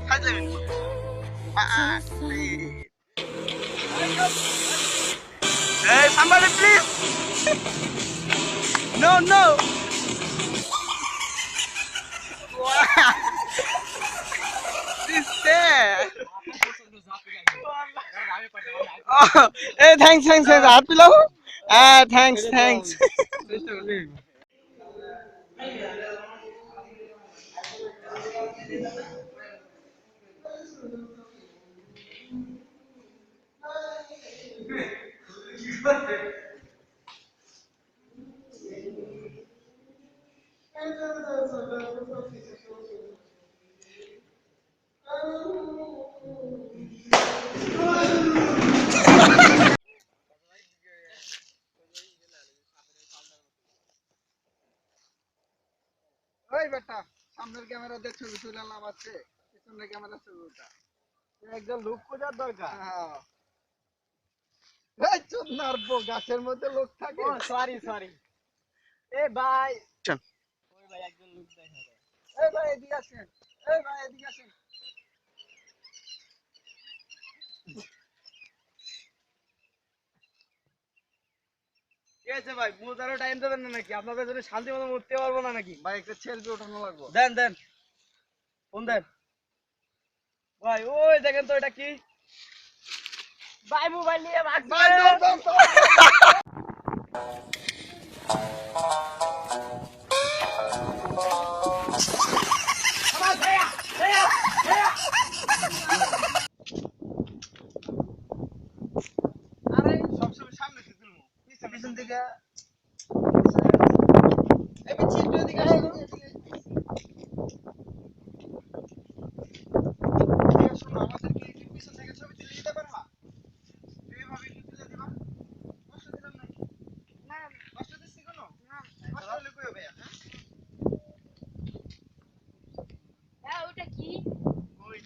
ফাইজলামি করবো। Hey, somebody please! No, no! Please stay! Oh, hey, thanks. হাত pilau? Thanks. ওই বেটা, সামনের ক্যামেরা দিয়ে ছবি তুলে লাভ আছে, পিছনের ক্যামেরা ছবি উঠা। একজন লোক খোঁজার দরকার। এই চোদনার বউ, গাছের মধ্যে লোক থাকে। ও সরি। এ ভাই, ওই ভাই একজন লোক দেখা যায়। এই ভাই এদিকে আসেন। কি আছে ভাই, বুঝারও টাইম দেবেন না নাকি? আপনাদের জন্য শান্তি মতো উঠতে পারবো না নাকি? ভাই একটা সেলফি ওঠানো লাগবে। দেন ফোন দেন ভাই। ওই দেখেন তো এটা কি ভাই, মোবাইল নিয়ে ভাগছে ভাই। আরে সবসময় সামনে থেকে তুলবো, পিছন থেকে এই পিছন দিকে আসো। শোনো, আমাদেরকে এই পিছন থেকে ছবি তুলে দিতে পারবা? এইভাবে একটু তুলে দিবা। কষ্ট দিলাম নাকি? না, কষ্ট দিচ্ছি কোনো? না, কষ্ট হলে কই হবে? হ্যাঁ, ওটা কি? ওই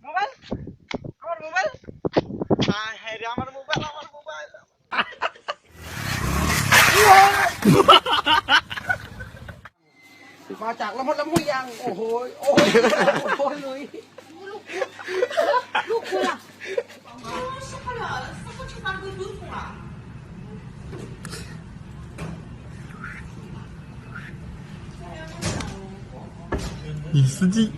মোবাইল, আমার মোবাইল। হ্যাঁ রে, আমার মোবাইল।มาจากละมดละมุยยังโอ้โหลุยลูกคุณอ่ะ李司机。